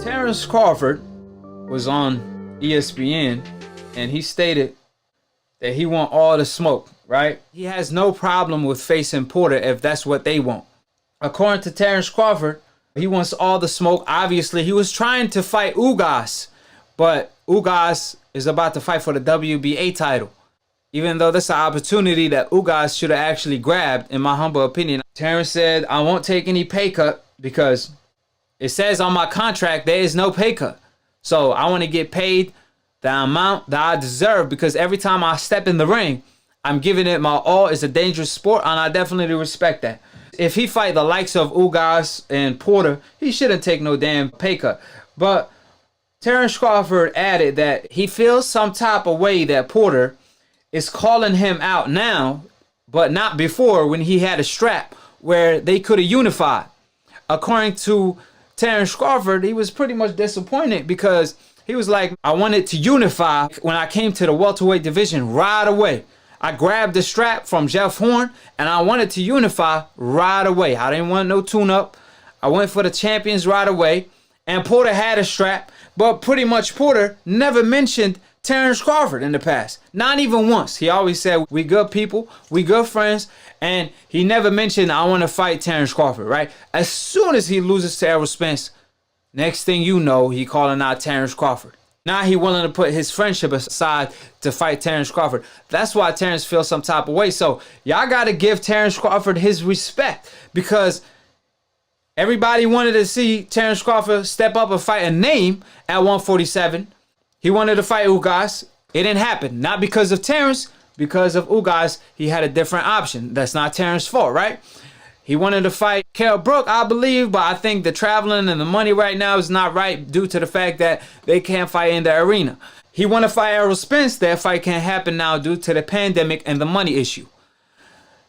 Terence Crawford was on ESPN and he stated that he want all the smoke, right? He has no problem with facing Porter if that's what they want. According to Terence Crawford, he wants all the smoke. Obviously, he was trying to fight Ugas, but Ugas is about to fight for the WBA title. Even though that's an opportunity that Ugas should have actually grabbed, in my humble opinion. Terence said, I won't take any pay cut because it says on my contract there is no pay cut. So I want to get paid the amount that I deserve because every time I step in the ring, I'm giving it my all. It's a dangerous sport, and I definitely respect that. If he fight the likes of Ugas and Porter, he shouldn't take no damn pay cut. But Terence Crawford added that he feels some type of way that Porter is calling him out now, but not before when he had a strap where they could have unified. According to Terence Crawford, he was pretty much disappointed because he was like, I wanted to unify when I came to the welterweight division right away. I grabbed the strap from Jeff Horn and I wanted to unify right away. I didn't want no tune-up. I went for the champions right away. And Porter had a strap, but pretty much Porter never mentioned Terence Crawford in the past. Not even once. He always said, we good people, we good friends, and he never mentioned, I want to fight Terence Crawford, right? As soon as he loses to Errol Spence, next thing you know, he calling out Terence Crawford. Now he willing to put his friendship aside to fight Terence Crawford. That's why Terence feels some type of way. So y'all got to give Terence Crawford his respect because everybody wanted to see Terence Crawford step up and fight a name at 147. He wanted to fight Ugas. It didn't happen. Not because of Terence, because of Ugas. He had a different option. That's not Terence's fault, right? He wanted to fight Kell Brook, I believe, but I think the traveling and the money right now is not right due to the fact that they can't fight in the arena. He wanted to fight Errol Spence. That fight can't happen now due to the pandemic and the money issue.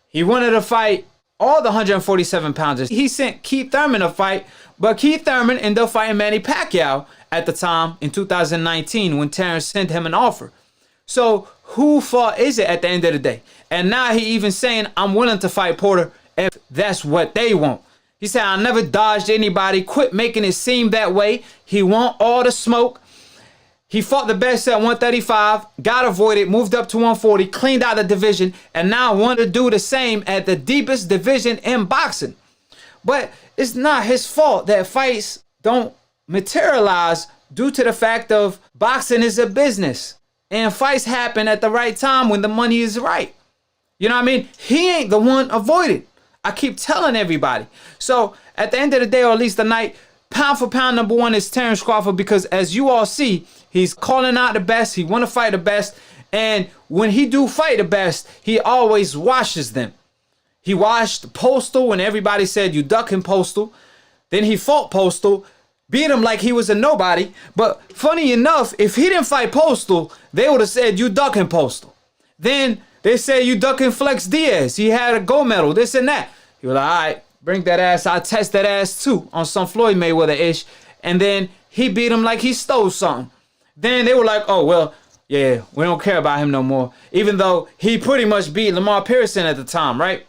He wanted to fight all the 147 pounders. He sent Keith Thurman a fight, but Keith Thurman ended up fighting Manny Pacquiao at the time in 2019 when Terence sent him an offer. So who fault is it at the end of the day? And now he even saying, I'm willing to fight Porter if that's what they want. He said, I never dodged anybody. Quit making it seem that way. He want all the smoke. He fought the best at 135, got avoided, moved up to 140, cleaned out the division, and now wanted to do the same at the deepest division in boxing. But it's not his fault that fights don't materialize due to the fact of boxing is a business. And fights happen at the right time when the money is right. You know what I mean? He ain't the one avoided. I keep telling everybody. So at the end of the day, or at least the night, pound for pound number one is Terence Crawford because as you all see, he's calling out the best. He want to fight the best. And when he do fight the best, he always washes them. He washed Postal when everybody said you ducking Postal. Then he fought Postal, beat him like he was a nobody. But funny enough, if he didn't fight Postal, they would have said you ducking Postal. Then they say you ducking Flex Diaz. He had a gold medal, this and that. He was like, all right, bring that ass. I'll test that ass too on some Floyd Mayweather-ish. And then he beat him like he stole something. Then they were like, oh, well, yeah, we don't care about him no more. Even though he pretty much beat Lamar Pearson at the time, right?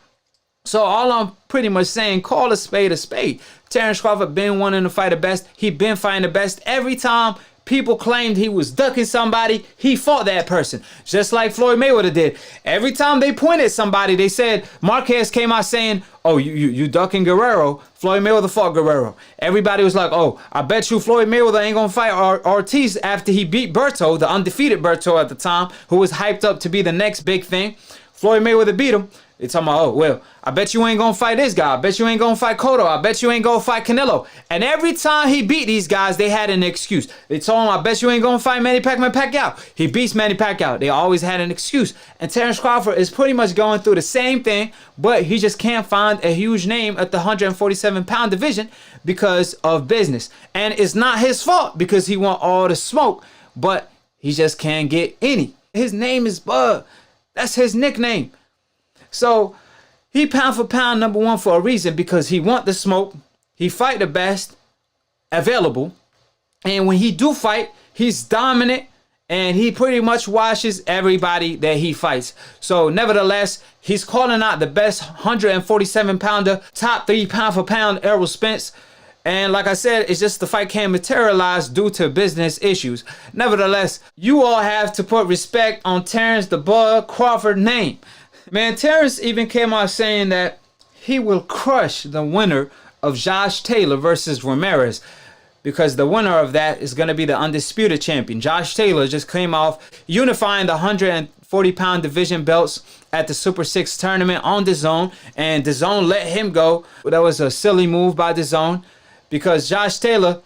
So all I'm pretty much saying, call a spade a spade. Terence Crawford been wanting to fight the best. He been fighting the best. Every time people claimed he was ducking somebody, he fought that person. Just like Floyd Mayweather did. Every time they pointed somebody, they said, Marquez came out saying, oh, you ducking Guerrero. Floyd Mayweather fought Guerrero. Everybody was like, oh, I bet you Floyd Mayweather ain't gonna fight Ortiz after he beat Berto, the undefeated Berto at the time, who was hyped up to be the next big thing. Floyd Mayweather beat him. They talking about, oh, well, I bet you ain't gonna fight this guy. I bet you ain't gonna fight Cotto. I bet you ain't gonna fight Canelo. And every time he beat these guys, they had an excuse. They told him, I bet you ain't gonna fight Manny Pacquiao. He beats Manny Pacquiao. They always had an excuse. And Terence Crawford is pretty much going through the same thing, but he just can't find a huge name at the 147-pound division because of business. And it's not his fault because he want all the smoke, but he just can't get any. His name is Bud. That's his nickname. So he pound for pound number one for a reason because he want the smoke. He fight the best available. And when he do fight, he's dominant and he pretty much washes everybody that he fights. So nevertheless, he's calling out the best 147-pounder, top 3 pound for pound Errol Spence. And like I said, it's just the fight can't materialize due to business issues. Nevertheless, you all have to put respect on Terence the Bud Crawford name. Man, Terence even came out saying that he will crush the winner of Josh Taylor versus Ramirez, because the winner of that is going to be the undisputed champion. Josh Taylor just came off unifying the 140-pound division belts at the Super 6 tournament on DAZN, and DAZN let him go. That was a silly move by DAZN, because Josh Taylor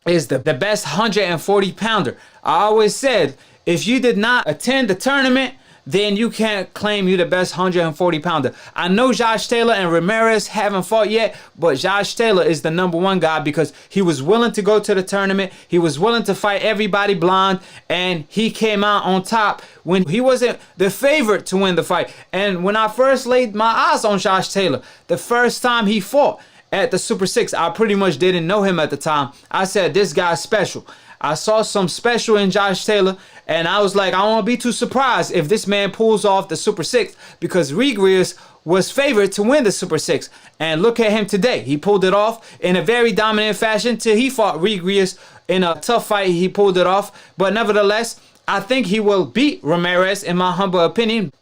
is the best 140-pounder. I always said, if you did not attend the tournament, then you can't claim you're the best 140-pounder. I know Josh Taylor and Ramirez haven't fought yet, but Josh Taylor is the #1 guy because he was willing to go to the tournament. He was willing to fight everybody blind, and he came out on top when he wasn't the favorite to win the fight. And when I first laid my eyes on Josh Taylor, the first time he fought at the Super 6, I pretty much didn't know him at the time. I said, this guy's special. I saw some special in Josh Taylor, and I was like, I won't be too surprised if this man pulls off the Super 6, because Rodriguez was favored to win the Super 6. And look at him today. He pulled it off in a very dominant fashion till he fought Rodriguez in a tough fight. He pulled it off. But nevertheless, I think he will beat Ramirez, in my humble opinion.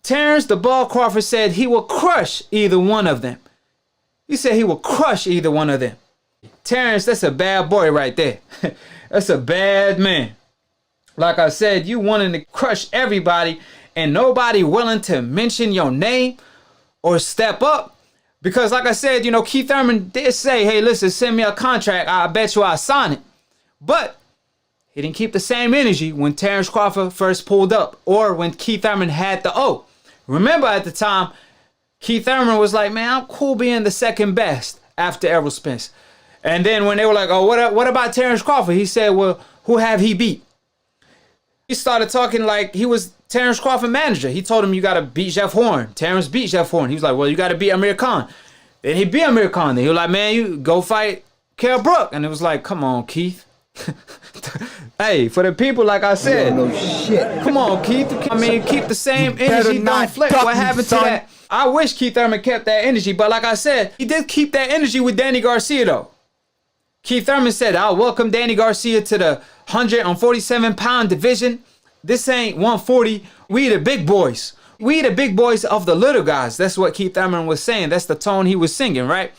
Terence the Bud Crawford said he will crush either one of them. He said he will crush either one of them. Terence, that's a bad boy right there. That's a bad man. Like I said, you wanting to crush everybody and nobody willing to mention your name or step up. Because like I said, you know, Keith Thurman did say, hey, listen, send me a contract. I bet you I'll sign it. But he didn't keep the same energy when Terence Crawford first pulled up, or when Keith Thurman had the O. Remember at the time, Keith Thurman was like, man, I'm cool being the second best after Errol Spence. And then when they were like, oh, what about Terence Crawford? He said, well, who have he beat? He started talking like he was Terence Crawford manager. He told him, you got to beat Jeff Horn. Terence beat Jeff Horn. He was like, well, you got to beat Amir Khan. Then he beat Amir Khan. Then he was like, man, you go fight Kell Brook. And it was like, come on, Keith. Hey, for the people, like I said, no shit. Come on, Keith. I mean, keep the same energy. Don't flip. What happened to that? I wish Keith Thurman kept that energy. But like I said, he did keep that energy with Danny Garcia, though. Keith Thurman said, I'll welcome Danny Garcia to the 147-pound division. This ain't 140. We the big boys. We the big boys of the little guys. That's what Keith Thurman was saying. That's the tone he was singing, right?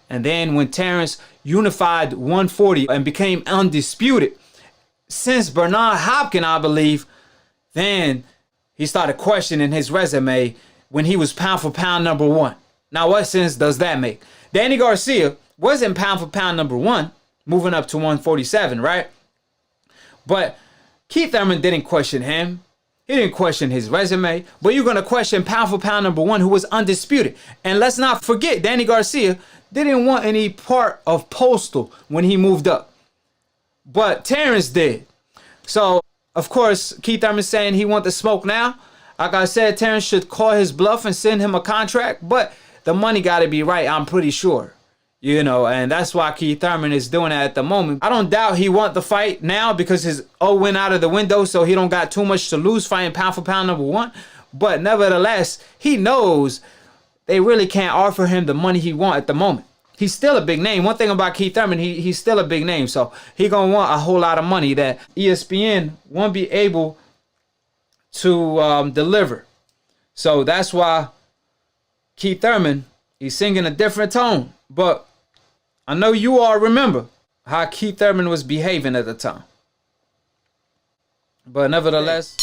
And then when Terence unified 140 and became undisputed, since Bernard Hopkins, I believe, then he started questioning his resume when he was pound for pound #1. Now, what sense does that make? Danny Garcia wasn't pound for pound #1, moving up to 147, right? But Keith Thurman didn't question him. He didn't question his resume. But you're going to question pound for pound #1, who was undisputed. And let's not forget, Danny Garcia didn't want any part of Postal when he moved up. But Terence did. So, of course, Keith Thurman saying he wants the smoke now. Like I said, Terence should call his bluff and send him a contract. But the money got to be right, I'm pretty sure. You know, and that's why Keith Thurman is doing that at the moment. I don't doubt he want the fight now because his O went out of the window, so he don't got too much to lose fighting pound for pound #1. But nevertheless, he knows they really can't offer him the money he want at the moment. He's still a big name. One thing about Keith Thurman, he's still a big name, so he gonna want a whole lot of money that ESPN won't be able to deliver. So that's why Keith Thurman, he's singing a different tone. But I know you all remember how Keith Thurman was behaving at the time. But nevertheless,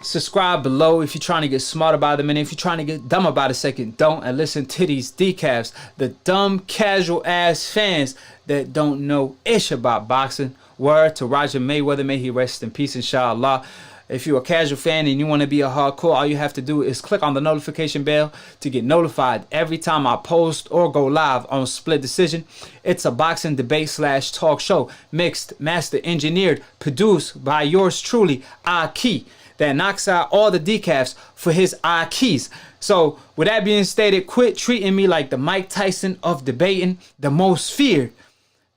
subscribe below if you're trying to get smart about a minute. If you're trying to get dumb about a second, don't. And listen to these decafs. The dumb, casual ass fans that don't know ish about boxing. Word to Roger Mayweather. May he rest in peace, inshallah. If you're a casual fan and you want to be a hardcore, all you have to do is click on the notification bell to get notified every time I post or go live on Split Decision. It's a boxing debate / talk show, mixed, master engineered, produced by yours truly, Akhi, that knocks out all the decafs for his Akhis. So with that being stated, quit treating me like the Mike Tyson of debating, the most feared,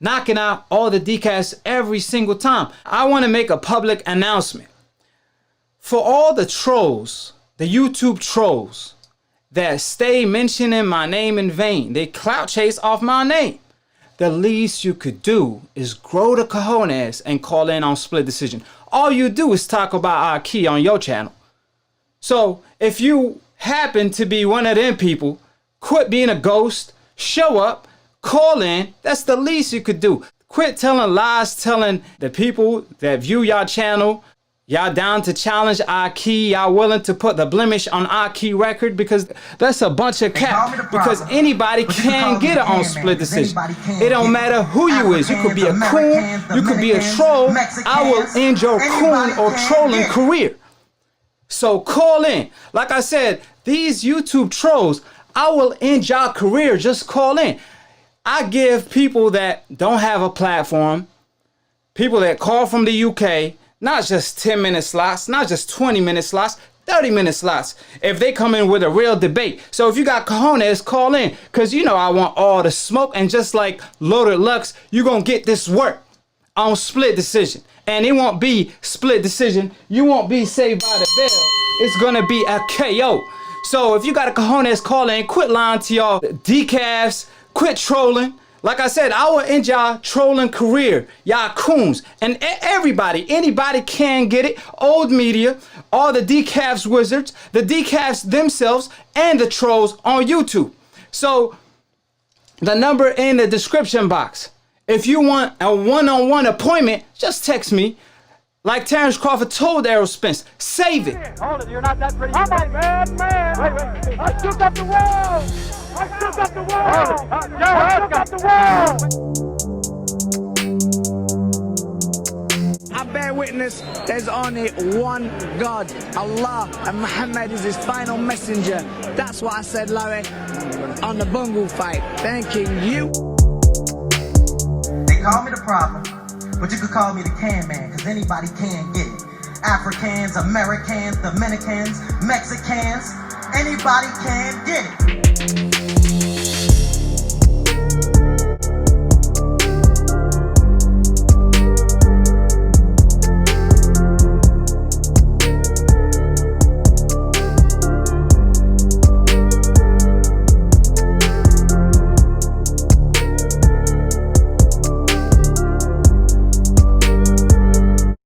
knocking out all the decafs every single time. I want to make a public announcement. For all the trolls, the YouTube trolls, that stay mentioning my name in vain. They clout chase off my name. The least you could do is grow the cojones and call in on Split Decision. All you do is talk about Akhi on your channel. So if you happen to be one of them people, quit being a ghost, show up, call in. That's the least you could do. Quit telling lies, telling the people that view your channel, y'all down to challenge Akhi, y'all willing to put the blemish on Akhi record, because that's a bunch of cap. Because anybody can get it on Split Decision. It don't matter who you is. You could be a coon, you could be a troll. I will end your coon or trolling career. So call in. Like I said, these YouTube trolls, I will end your career. Just call in. I give people that don't have a platform, people that call from the UK, not just 10-minute slots, not just 20-minute slots, 30-minute slots, if they come in with a real debate. So if you got cojones, call in, because you know I want all the smoke. And just like Loaded Lux, you're going to get this work on Split Decision. And it won't be Split Decision. You won't be saved by the bell. It's going to be a KO. So if you got a cojones, call in. Quit lying to y'all decafs. Quit trolling. Like I said, I will end y'all trolling career. Y'all coons. And everybody, anybody can get it. Old media, all the decafs wizards, the decafs themselves, and the trolls on YouTube. So the number in the description box. If you want a one-on-one appointment, just text me. Like Terence Crawford told Errol Spence, save it. Hold it, you're not that pretty. I'm a bad man. Wait. I shook up the world. I shook up the world. I shook up the world. I bear witness, there's only one God, Allah, and Muhammad is his final messenger. That's what I said, Larry, on the bungle fight. Thanking you. They call me the problem, but you could call me the can man, because anybody can get it. Africans, Americans, Dominicans, Mexicans, anybody can get it.